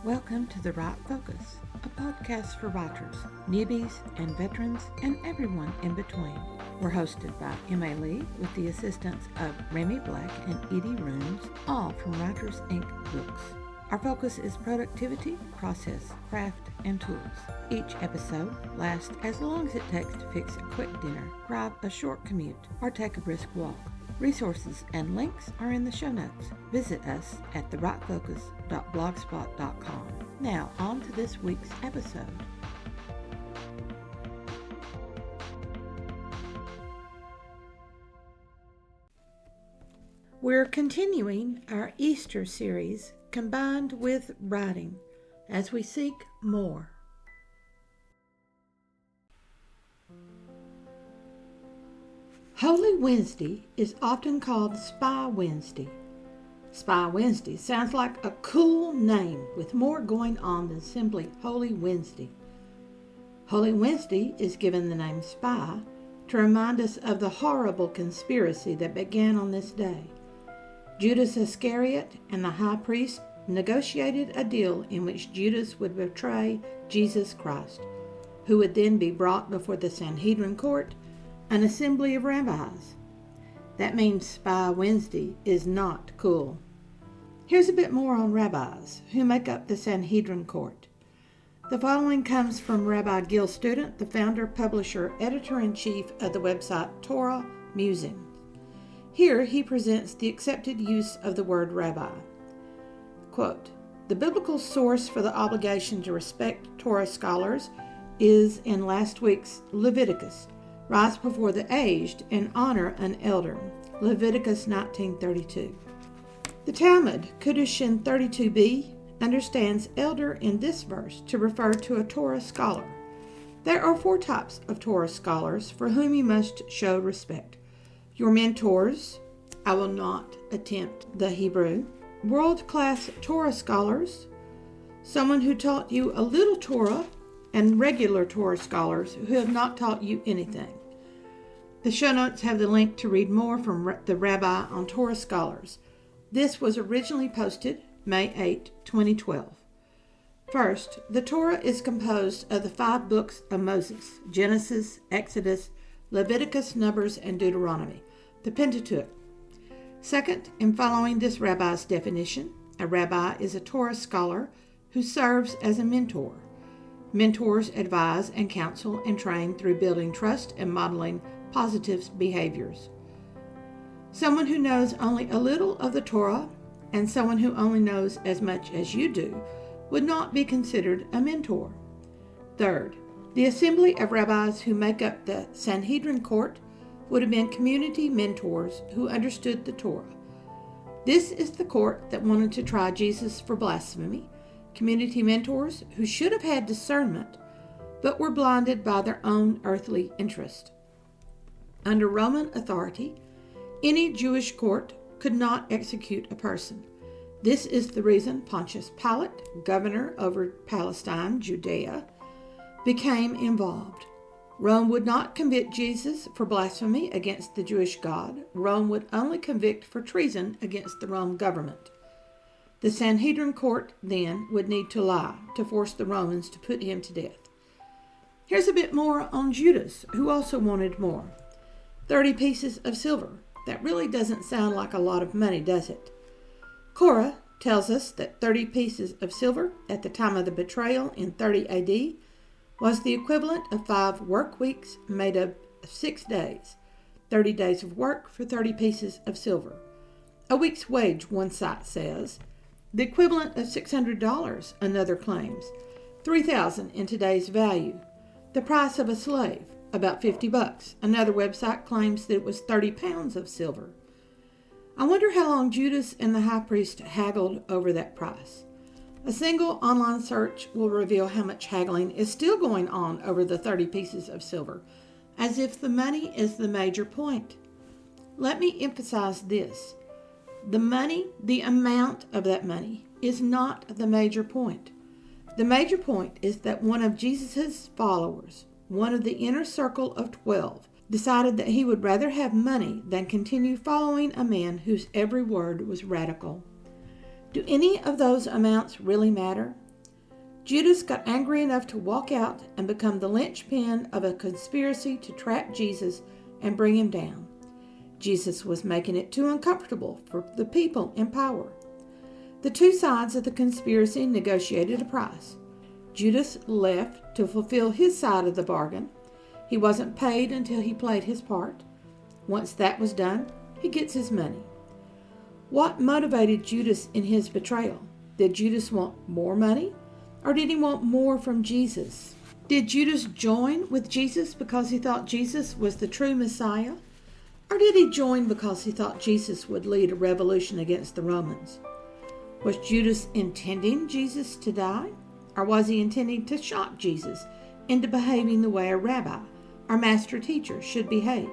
Welcome to The Right Focus, a podcast for writers, newbies, and veterans, and everyone in between. We're hosted by M.A. Lee with the assistance of Remy Black and Edie Rooms, all from Writers Inc. Books. Our focus is productivity, process, craft, and tools. Each episode lasts as long as it takes to fix a quick dinner, drive a short commute, or take a brisk walk. Resources and links are in the show notes. Visit us at therightfocus.blogspot.com. Now, on to this week's episode. We're continuing our Easter series combined with writing as we seek more. Holy Wednesday is often called Spy Wednesday. Spy Wednesday sounds like a cool name with more going on than simply Holy Wednesday. Holy Wednesday is given the name Spy to remind us of the horrible conspiracy that began on this day. Judas Iscariot and the high priest negotiated a deal in which Judas would betray Jesus Christ, who would then be brought before the Sanhedrin Court, an assembly of rabbis. That means Spy Wednesday is not cool. Here's a bit more on rabbis who make up the Sanhedrin Court. The following comes from Rabbi Gil Student, the founder, publisher, editor-in-chief of the website Torah Musings. Here he presents the accepted use of the word rabbi. Quote, "The biblical source for the obligation to respect Torah scholars is in last week's Leviticus. Rise before the aged and honor an elder. Leviticus 19:32. The Talmud, Kedushin 32b, understands elder in this verse to refer to a Torah scholar. There are 4 types of Torah scholars for whom you must show respect. Your mentors, I will not attempt the Hebrew, world-class Torah scholars, someone who taught you a little Torah, and regular Torah scholars who have not taught you anything." The show notes have the link to read more from the Rabbi on Torah scholars. This was originally posted May 8, 2012. First, the Torah is composed of the 5 books of Moses: Genesis, Exodus, Leviticus, Numbers, and Deuteronomy, the Pentateuch. Second, in following this rabbi's definition, a rabbi is a Torah scholar who serves as a mentor. Mentors advise and counsel and train through building trust and modeling positive behaviors. Someone who knows only a little of the Torah and someone who only knows as much as you do would not be considered a mentor. Third, the assembly of rabbis who make up the Sanhedrin Court would have been community mentors who understood the Torah. This is the court that wanted to try Jesus for blasphemy. Community mentors who should have had discernment, but were blinded by their own earthly interest. Under Roman authority, any Jewish court could not execute a person. This is the reason Pontius Pilate, governor over Palestine, Judea, became involved. Rome would not convict Jesus for blasphemy against the Jewish God. Rome would only convict for treason against the Roman government. The Sanhedrin Court, then, would need to lie to force the Romans to put him to death. Here's a bit more on Judas, who also wanted more. 30 pieces of silver. That really doesn't sound like a lot of money, does it? Korah tells us that 30 pieces of silver at the time of the betrayal in 30 AD was the equivalent of 5 work weeks made up of 6 days. 30 days of work for 30 pieces of silver. A week's wage, one site says. The equivalent of $600, another claims. $3,000 in today's value. The price of a slave, about $50. Another website claims that it was 30 pounds of silver. I wonder how long Judas and the high priest haggled over that price. A single online search will reveal how much haggling is still going on over the 30 pieces of silver, as if the money is the major point. Let me emphasize this. The money, the amount of that money, is not the major point. The major point is that one of Jesus' followers, one of the inner circle of 12, decided that he would rather have money than continue following a man whose every word was radical. Do any of those amounts really matter? Judas got angry enough to walk out and become the linchpin of a conspiracy to trap Jesus and bring him down. Jesus was making it too uncomfortable for the people in power. The two sides of the conspiracy negotiated a price. Judas left to fulfill his side of the bargain. He wasn't paid until he played his part. Once that was done, he gets his money. What motivated Judas in his betrayal? Did Judas want more money? Or did he want more from Jesus? Did Judas join with Jesus because he thought Jesus was the true Messiah? Or did he join because he thought Jesus would lead a revolution against the Romans? Was Judas intending Jesus to die? Or was he intending to shock Jesus into behaving the way a rabbi or master teacher should behave?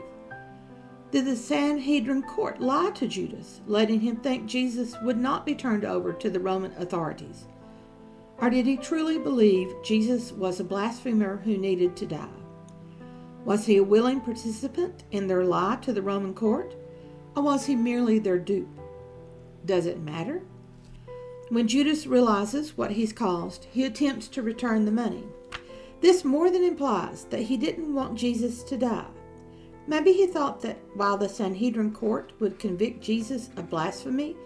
Did the Sanhedrin Court lie to Judas, letting him think Jesus would not be turned over to the Roman authorities? Or did he truly believe Jesus was a blasphemer who needed to die? Was he a willing participant in their lie to the Roman court? Or was he merely their dupe? Does it matter? When Judas realizes what he's caused, he attempts to return the money. This more than implies that he didn't want Jesus to die. Maybe he thought that while the Sanhedrin Court would convict Jesus of blasphemy,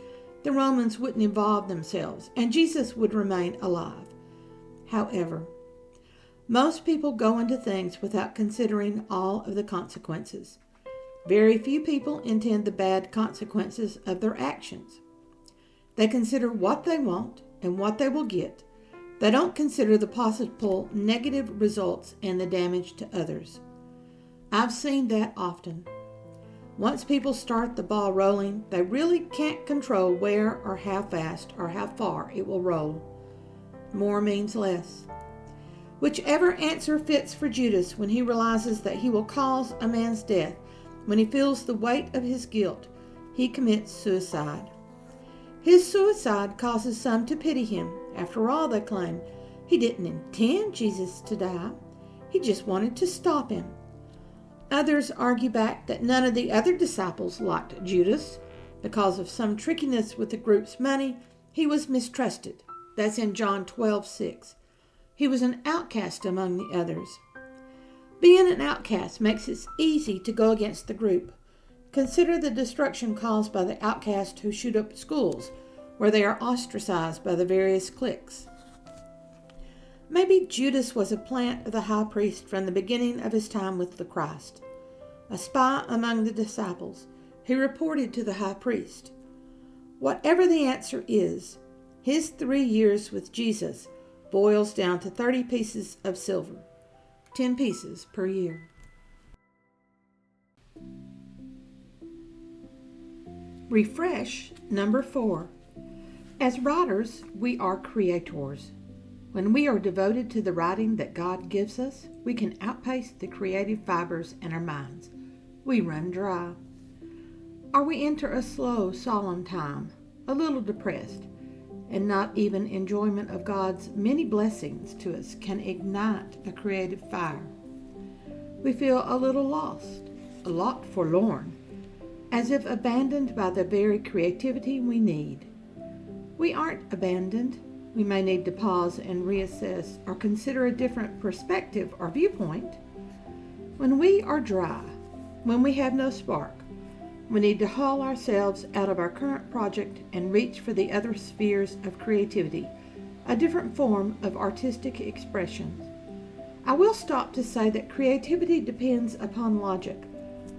the Romans wouldn't involve themselves and Jesus would remain alive. However, most people go into things without considering all of the consequences. Very few people intend the bad consequences of their actions. They consider what they want and what they will get. They don't consider the possible negative results and the damage to others. I've seen that often. Once people start the ball rolling, they really can't control where or how fast or how far it will roll. More means less. Whichever answer fits for Judas when he realizes that he will cause a man's death, when he feels the weight of his guilt, he commits suicide. His suicide causes some to pity him. After all, they claim, he didn't intend Jesus to die. He just wanted to stop him. Others argue back that none of the other disciples liked Judas. Because of some trickiness with the group's money, he was mistrusted. That's in John 12:6. He was an outcast among the others. Being an outcast makes it easy to go against the group. Consider the destruction caused by the outcasts who shoot up schools, where they are ostracized by the various cliques. Maybe Judas was a plant of the high priest from the beginning of his time with the Christ. A spy among the disciples, he reported to the high priest. Whatever the answer is, his 3 years with Jesus boils down to 30 pieces of silver, 10 pieces per year. Refresh number 4. As writers, we are creators. When we are devoted to the writing that God gives us, we can outpace the creative fibers in our minds. We run dry. Or we enter a slow, solemn time, a little depressed, and not even enjoyment of God's many blessings to us can ignite a creative fire. We feel a little lost, a lot forlorn, as if abandoned by the very creativity we need. We aren't abandoned. We may need to pause and reassess or consider a different perspective or viewpoint. When we are dry, when we have no spark, we need to haul ourselves out of our current project and reach for the other spheres of creativity, a different form of artistic expression. I will stop to say that creativity depends upon logic.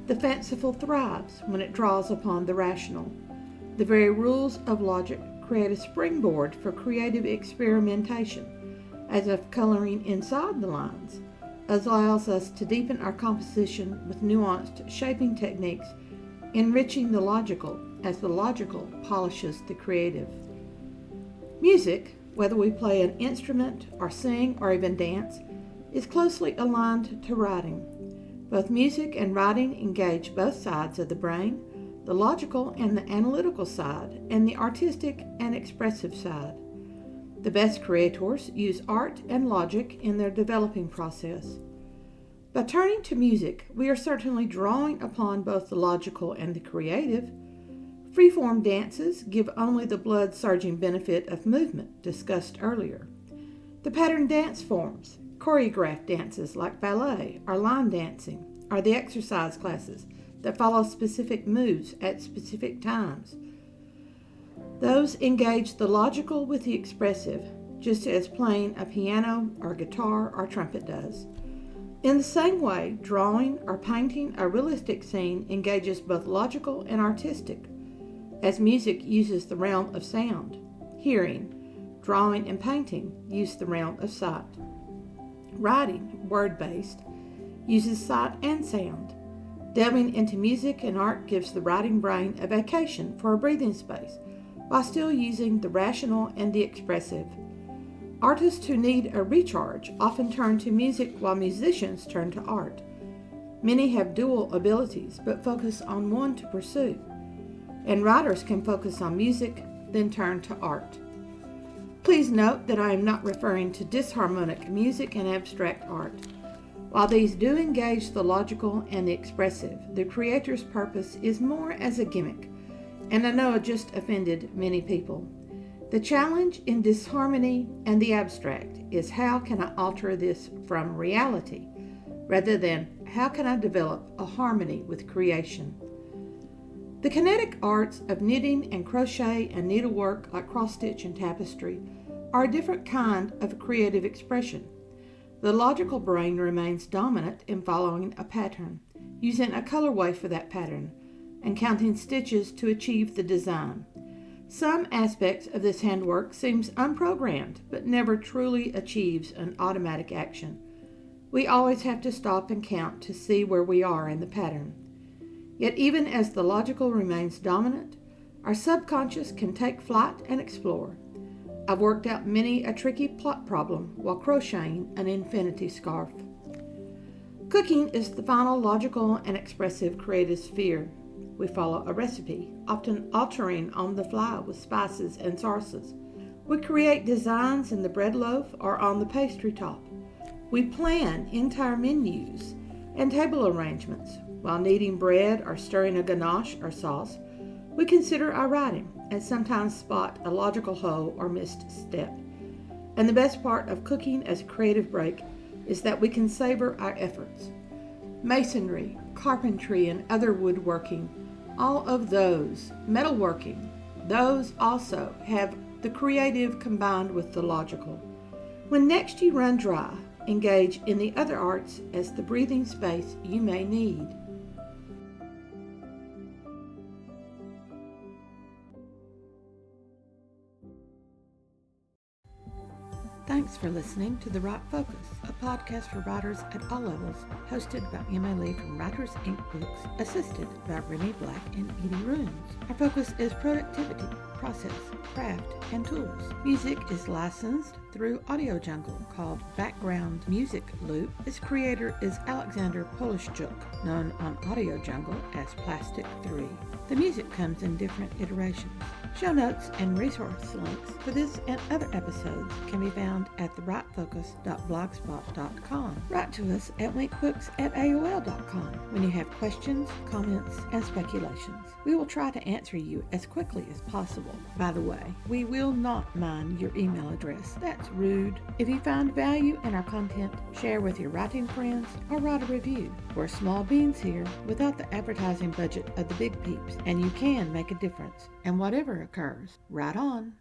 The fanciful thrives when it draws upon the rational. The very rules of logic create a springboard for creative experimentation, as if coloring inside the lines allows us to deepen our composition with nuanced shaping techniques, enriching the logical as the logical polishes the creative. Music, whether we play an instrument or sing or even dance, is closely aligned to writing. Both music and writing engage both sides of the brain, the logical and the analytical side, and the artistic and expressive side. The best creators use art and logic in their developing process. By turning to music, we are certainly drawing upon both the logical and the creative. Freeform dances give only the blood-surging benefit of movement discussed earlier. The pattern dance forms, choreographed dances like ballet or line dancing, are the exercise classes that follow specific moves at specific times. Those engage the logical with the expressive, just as playing a piano or guitar or trumpet does. In the same way, drawing or painting a realistic scene engages both logical and artistic, as music uses the realm of sound. Hearing, drawing, and painting use the realm of sight. Writing, word-based, uses sight and sound. Delving into music and art gives the writing brain a vacation for a breathing space, while still using the rational and the expressive. Artists who need a recharge often turn to music while musicians turn to art. Many have dual abilities but focus on one to pursue, and writers can focus on music, then turn to art. Please note that I am not referring to disharmonic music and abstract art. While these do engage the logical and the expressive, the creator's purpose is more as a gimmick, and I know it just offended many people. The challenge in disharmony and the abstract is how can I alter this from reality, rather than how can I develop a harmony with creation. The kinetic arts of knitting and crochet and needlework like cross-stitch and tapestry are a different kind of creative expression. The logical brain remains dominant in following a pattern, using a colorway for that pattern, and counting stitches to achieve the design. Some aspects of this handwork seems unprogrammed, but never truly achieves an automatic action. We always have to stop and count to see where we are in the pattern. Yet even as the logical remains dominant, our subconscious can take flight and explore. I've worked out many a tricky plot problem while crocheting an infinity scarf. Cooking is the final logical and expressive creative sphere. We follow a recipe, often altering on the fly with spices and sauces. We create designs in the bread loaf or on the pastry top. We plan entire menus and table arrangements. While kneading bread or stirring a ganache or sauce, we consider our writing and sometimes spot a logical hole or missed step. And the best part of cooking as a creative break is that we can savor our efforts. Masonry, carpentry, and other woodworking, all of those, metalworking, those also have the creative combined with the logical. When next you run dry, engage in the other arts as the breathing space you may need. Thanks for listening to The Right Focus, a podcast for writers at all levels, hosted by Emma Lee from Writers Inc. Books, assisted by Renee Black and Edie Runes. Our focus is productivity, process, craft, and tools. Music is licensed through Audio Jungle, called Background Music Loop. Its creator is Alexander Polishchuk, known on Audio Jungle as Plastic 3. The music comes in different iterations. Show notes and resource links for this and other episodes can be found at therightfocus.blogspot.com. Write to us at winkbooks@aol.com when you have questions, comments, and speculations. We will try to answer you as quickly as possible. By the way, we will not mind your email address. That's rude. If you find value in our content, share with your writing friends or write a review. We're small beans here without the advertising budget of the big peeps, and you can make a difference. And whatever occurs, write on.